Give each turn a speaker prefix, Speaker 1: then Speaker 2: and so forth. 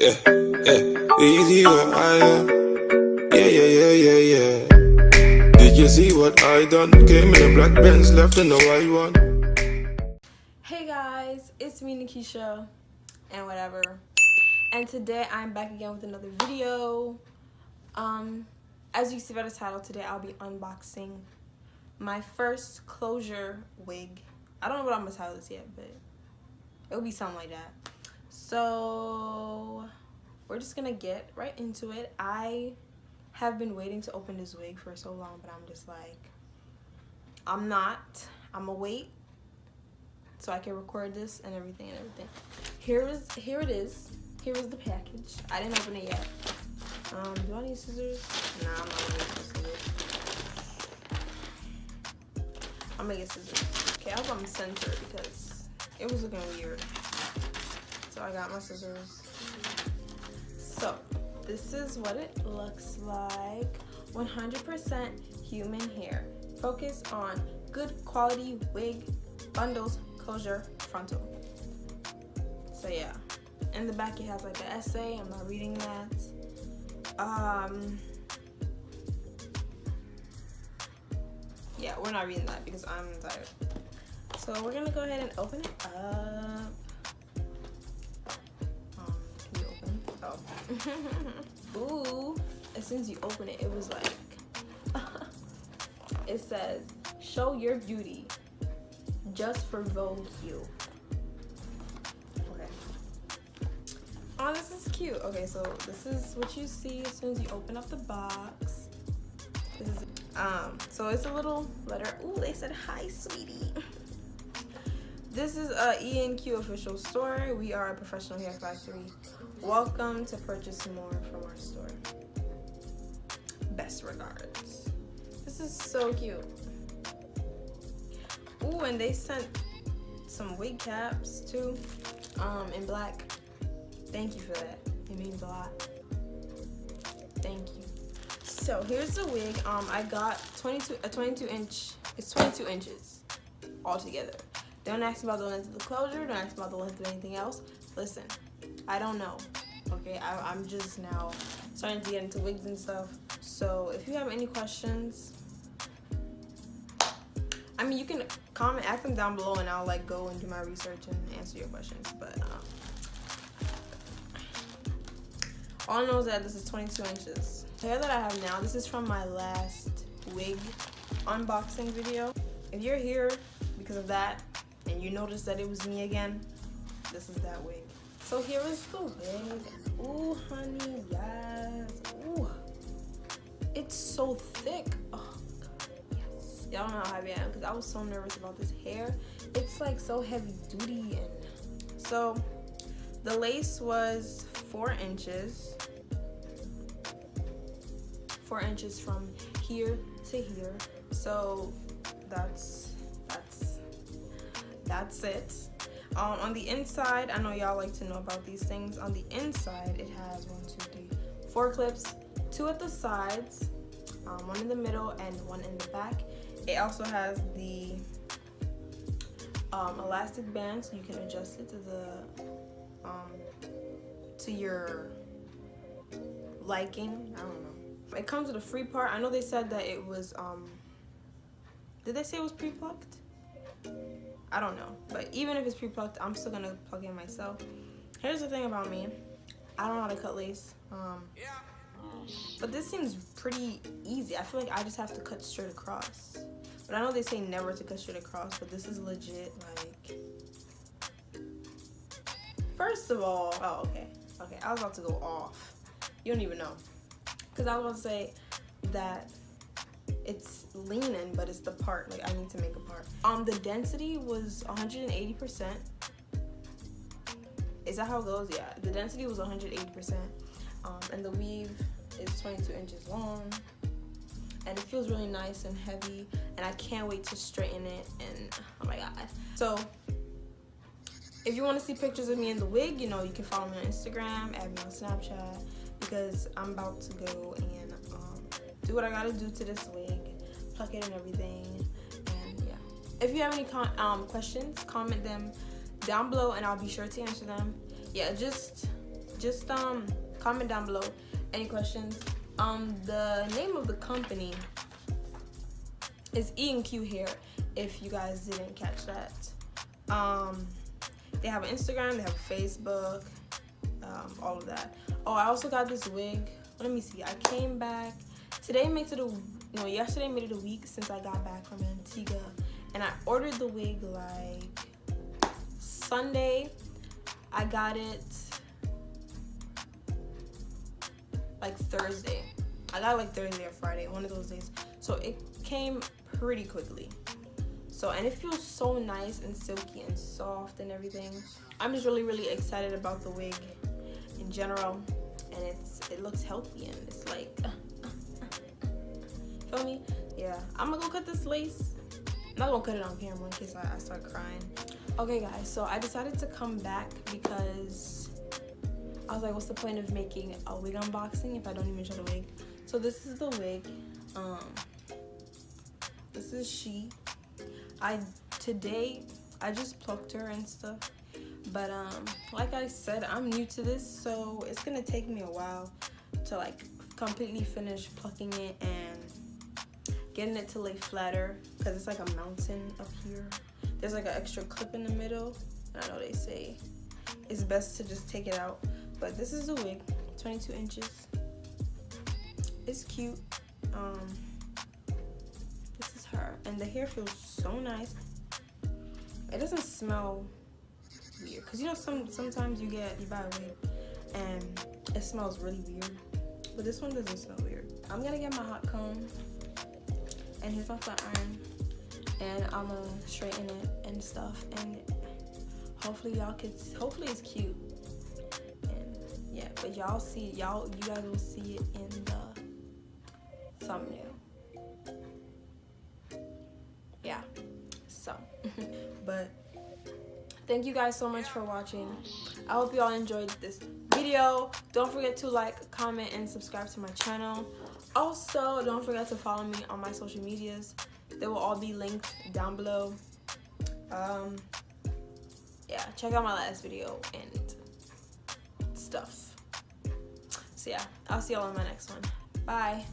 Speaker 1: Easy where I am. Yeah. Did you see what I done? Came in a black Benz, left in the white one.
Speaker 2: Hey guys, it's me Nekeisha and whatever. And today I'm back again with another video. As you see by the title, today I'll be unboxing my first closure wig. I don't know what I'm gonna title this yet, but it'll be something like that. So we're just gonna get right into it. I have been waiting to open this wig for so long, but I'm just like, I'm gonna wait so I can record this and everything. Here it is. Here is the package. I didn't open it yet. Do I need scissors? Nah, I'm not gonna use scissors. I'm gonna get scissors. Okay, I hope I'm centered because it was looking weird. So I got my scissors. So this is what it looks like. 100% human hair. Focus on good quality wig, bundles, closure, frontal. So yeah. In the back it has like an essay. I'm not reading that. Yeah, we're not reading that because I'm tired. So we're gonna go ahead and open it up. Can you open? Oh. Ooh. As soon as you open it, it was like it says, "Show your beauty, just for Vogue you." Oh, this is cute. Okay, so this is what you see as soon as you open up the box. This is, so it's a little letter. Ooh, they said, "Hi, sweetie." This is a E&Q official store. We are a professional hair factory. Welcome to purchase more from our store. Best regards. This is so cute. Ooh, and they sent some wig caps too, in black. Thank you for that. It means a lot. Thank you. So here's the wig. I got 22 inch. It's 22 inches altogether. Don't ask me about the length of the closure. Don't ask me about the length of anything else. Listen, I don't know. Okay, I'm just now starting to get into wigs and stuff. So if you have any questions, I mean, you can comment, ask them down below, and I'll like go and do my research and answer your questions. But all I know is that this is 22 inches. The hair that I have now, this is from my last wig unboxing video. If you're here because of that and you notice that it was me again, this is that wig. So here is the wig. Ooh, honey, yes. Ooh, it's so thick. Oh, God, yes. Y'all don't know how happy I am because I was so nervous about this hair. It's like so heavy duty. And so the lace was 4 inches. 4 inches from here to here. So that's it. On the inside, I know y'all like to know about these things. On the inside, it has 4 clips, 2 at the sides, 1 in the middle, and 1 in the back. It also has the elastic band, so you can adjust it to the to your liking. I don't know. It comes with a free part. I know they said that it was did they say it was pre-plucked? I don't know, but even if it's pre-plucked, I'm still gonna plug in myself. Here's the thing about me, I don't know how to cut lace, but this seems pretty easy. I feel like I just have to cut straight across, but I know they say never to cut straight across, but this is legit. Like, first of all, oh, okay, I was about to go off. You don't even know, because I was about to say that it's leaning, but it's the part. Like, I need to make a part. The density was 180%. Is that how it goes? Yeah, the density was 180%. And the weave is 22 inches long. And it feels really nice and heavy. And I can't wait to straighten it. And oh my God. So if you want to see pictures of me in the wig, you know, you can follow me on Instagram, add me on Snapchat, because I'm about to go and do what I gotta do to this wig, pluck it and everything, and yeah. If you have any questions, comment them down below and I'll be sure to answer them. Yeah, just just comment down below any questions. The name of the company is E&Q Hair, if you guys didn't catch that. They have an Instagram, they have a Facebook, all of that. Oh, I also got this wig. Let me see. I came back today. Yesterday made it a week since I got back from Antigua, and I ordered the wig like Sunday. I got it like Thursday. I got it like Thursday or Friday, one of those days. So it came pretty quickly. So, and it feels so nice and silky and soft and everything. I'm just really excited about the wig in general, and it looks healthy and it's like feel me? Yeah, I'm gonna go cut this lace. I'm not gonna cut it on camera in case I start crying. Okay guys, so I decided to come back because I was like, what's the point of making a wig unboxing if I don't even show the wig? So this is the wig. This is she. Today I just plucked her and stuff, but like I said, I'm new to this, so it's gonna take me a while to like completely finish plucking it and getting it to lay flatter, because it's like a mountain up here. There's like an extra clip in the middle. I know they say it's best to just take it out, but this is the wig, 22 inches. It's cute. This is her, and the hair feels so nice. It doesn't smell weird, because you know sometimes you buy a wig and it smells really weird, but this one doesn't smell weird. I'm gonna get my hot comb, and here's my flat iron, and I'm gonna straighten it and stuff, and hopefully it's cute. And yeah, but you guys will see it in the thumbnail. Yeah, so but thank you guys so much for watching. I hope you all enjoyed this video. Don't forget to like, comment, and subscribe to my channel. Also, don't forget to follow me on my social medias. They will all be linked down below. Yeah, check out my last video and stuff. So yeah, I'll see y'all in my next one. Bye.